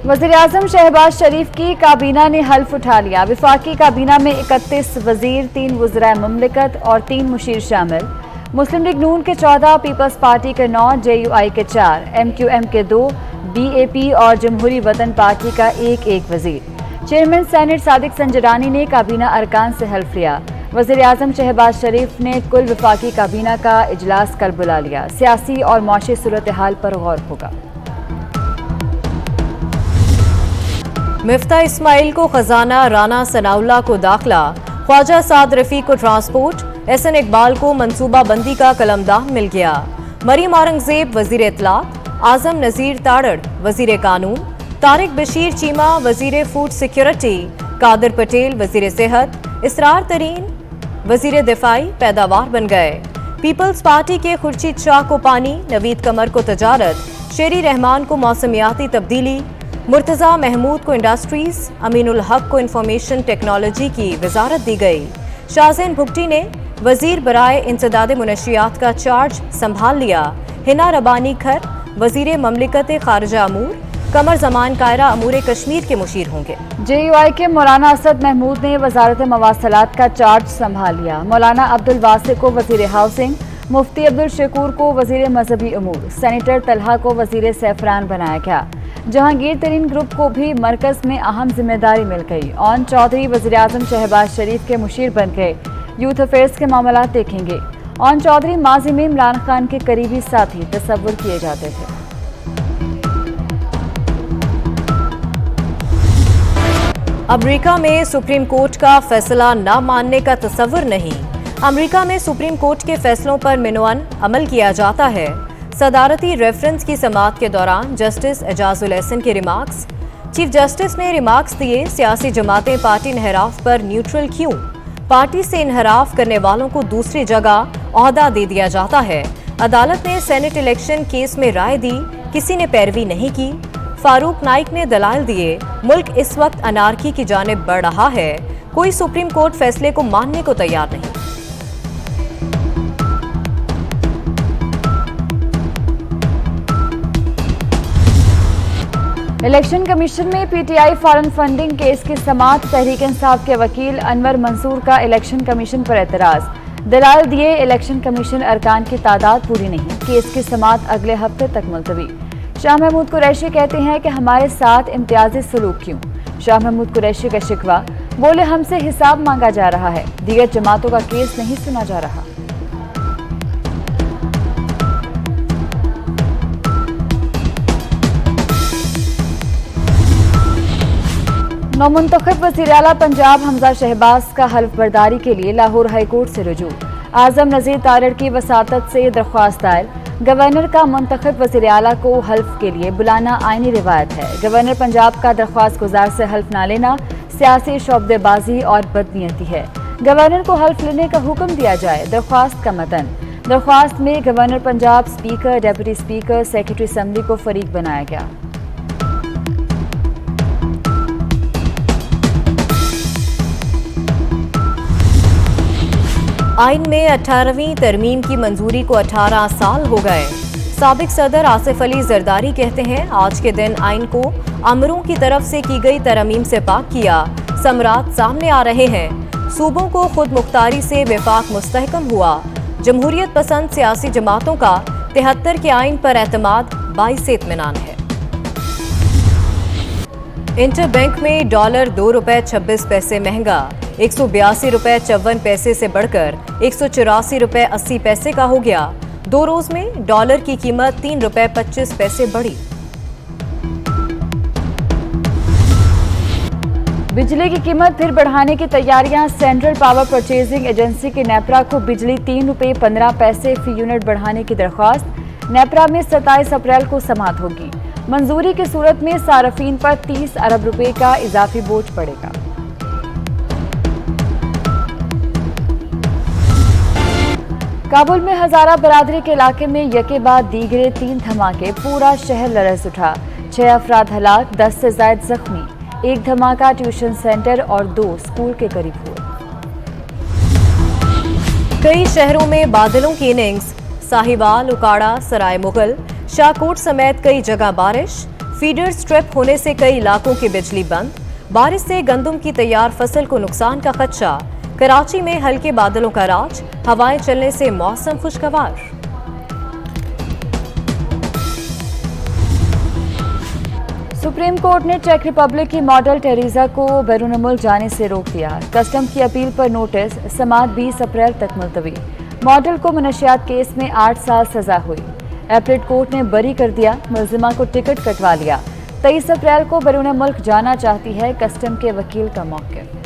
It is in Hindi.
वज़ीर-ए-आज़म शहबाज शरीफ की काबीना ने हल्फ उठा लिया। विफाकी काबीना में 31 वजीर, 3 वज़राए मुमलिकत और 3 मुशीर शामिल। मुस्लिम लीग नून के 14, पीपल्स पार्टी के 9, JUI के 4, MQM के 2, BAP और जमहूरी वतन पार्टी का एक वजीर। चेयरमैन सेनेट सादिक संजरानी ने काबीना अरकान से हल्फ लिया। वज़ीर-ए-आज़म शहबाज शरीफ ने कुल विफाकी काबीना का इजलास कल बुला लिया। सियासी और मौशी सूरत हाल पर गौर होगा। मिफ्ता इस्माइल को खजाना, राना सनाउल्लाह को दाखिला, ख्वाजा साद रफी को ट्रांसपोर्ट, SN इकबाल को मनसूबा बंदी का कलमदान मिल गया। मरीम औरंगजेब वजीर इत्तलात, आजम नजीर ताड़ड़ वजीर कानून, तारिक बशीर चीमा वजीर फूड सिक्योरिटी, कादर पटेल वजीर सेहत, इसरार तरीन वजीर दिफाई पैदावार बन गए। पीपल्स पार्टी के खुर्शीद शाह को पानी, नवीद कमर को तजारत, शेरी रहमान को मौसमियाती तब्दीली, मुर्तजा महमूद को इंडस्ट्रीज, अमीनुल हक को इंफॉर्मेशन टेक्नोलॉजी की वजारत दी गई। शाहजैन भुगटी ने वजीर बराए इंसदाद मुनशियात का चार्ज संभाल लिया। हिना रबानी खर वजीर ममलिकत खारजा अमूर, कमर जमान कायरा अमूर कश्मीर के मुशीर होंगे। JUI के मौलाना असद महमूद ने वजारत मवासलात का चार्ज संभाल लिया। मौलाना अब्दुल वासे को वजीर हाउसिंग, मुफ्ती अब्दुल शकूर को वजीर मजहबी अमूर, सेनेटर तलहा को वजीर सैफरान बनाया गया। जहांगीर तरीन ग्रुप को भी मरकज में अहम जिम्मेदारी मिल गई। ओन चौधरी वज़ीर-ए-आज़म शहबाज शरीफ के मुशीर बन गए, यूथ अफेयर्स के मामलात देखेंगे। ओन चौधरी माजी में इमरान खान के करीबी साथी तस्वुर किए जाते थे। अमेरिका में सुप्रीम कोर्ट का फैसला न मानने का तस्वुर नहीं। अमेरिका में सुप्रीम कोर्ट के फैसलों पर मिनवन अमल किया जाता है। सदारती रेफरेंस की समाअत के दौरान जस्टिस एजाजुल एहसन के रिमार्क्स। चीफ जस्टिस ने रिमार्क्स दिए, सियासी जमातें पार्टी इन्हराफ पर न्यूट्रल क्यों? पार्टी से इन्हराफ करने वालों को दूसरी जगह ओहदा दे दिया जाता है। अदालत ने सेनेट इलेक्शन केस में राय दी, किसी ने पैरवी नहीं की। फारूक नाइक ने दलाल दिए, मुल्क इस वक्त अनारकी की जानिब बढ़ रहा है, कोई सुप्रीम कोर्ट फैसले को मानने को तैयार नहीं। इलेक्शन कमीशन में PTI फॉरेन फंडिंग केस की समाअत। तहरीक इंसाफ के वकील अनवर मंसूर का इलेक्शन कमीशन पर एतराज। दलाल दिए, इलेक्शन कमीशन अरकान की तादाद पूरी नहीं, केस की समाअत अगले हफ्ते तक मुलतवी। शाह महमूद कुरैशी कहते हैं कि हमारे साथ इम्तियाजी सलूक क्यों? शाह महमूद कुरैशी का शिकवा, बोले हमसे हिसाब मांगा जा रहा है, दीगर जमातों का केस नहीं सुना जा रहा। नौमुंतखब वज़ीर आला पंजाब हमजा शहबाज का हल्फ बर्दारी के लिए लाहौर हाईकोर्ट से रुजू। आजम नजीर तारड़ की वसातत से दरख्वास्त दायर। गवर्नर का मुंतखब वज़ीर आला को हल्फ के लिए बुलाना आईनी रिवायत है। गवर्नर पंजाब का दरख्वास्त गुजार से हल्फ ना लेना सियासी शोबदेबाजी और बदनीयती है। गवर्नर को हल्फ लेने का हुक्म दिया जाए। दरख्वास्त का मतन। दरख्वास्त में governor Punjab, speaker, deputy speaker, secretary assembly को फरीक बनाया गया। आइन में 18वीं तरमीम की मंजूरी को 18 साल हो गए। साबिक सदर आसिफ अली जरदारी कहते हैं, आज के दिन आइन को अमरों की तरफ से की गई तरमीम से पाक किया। समरात सामने आ रहे हैं। सूबों को खुद मुख्तारी से विफाक मुस्तहकम हुआ। जमहूरियत पसंद सियासी जमातों का 73 के आइन पर एतमाद बाइस इत्मीनान है। इंटर बैंक में डॉलर $2.26 महंगा, 182 रुपए 54 पैसे से बढ़कर 184 रुपए 80 पैसे का हो गया। 2 रोज में डॉलर की कीमत $3.25 बढ़ी। बिजली की कीमत फिर बढ़ाने की तैयारियां। सेंट्रल पावर परचेजिंग एजेंसी की नेपरा को बिजली $3.15 फी यूनिट बढ़ाने की दरख्वास्त। नेपरा में 27 अप्रैल को समाअत होगी। मंजूरी की सूरत में सार्फिन पर 30 अरब रुपए का इजाफी बोझ पड़ेगा। काबुल में हजारा बरादरी के इलाके में यके बाद दीगरे 3 धमाके, पूरा शहर लरज़ उठा। 6 अफराद हलाक, 10 से ज्यादा जख्मी। एक धमाका ट्यूशन सेंटर और 2 स्कूल के करीब हुए। कई शहरों में बादलों की इनिंग्स। साहिवाल, उकाड़ा, सराय मुगल, शाहकोट समेत कई जगह बारिश। फीडर स्ट्रिप होने से कई इलाकों की बिजली बंद। बारिश से गंदम की तैयार फसल को नुकसान का खदशा। कराची में हल्के बादलों का राज, हवाएं चलने से मौसम खुशगवार। सुप्रीम कोर्ट ने चेक रिपब्लिक की मॉडल टेरेसा को बैरून मुल्क जाने से रोक दिया। कस्टम की अपील पर नोटिस समाअत 20 अप्रैल तक मुलतवी। मॉडल को मनशियात केस में 8 साल सजा हुई। एपलेट कोर्ट ने बरी कर दिया, मुलजिमा को टिकट कटवा लिया। 23 अप्रैल को बैरून मुल्क जाना चाहती है कस्टम के वकील का मौक़िफ़।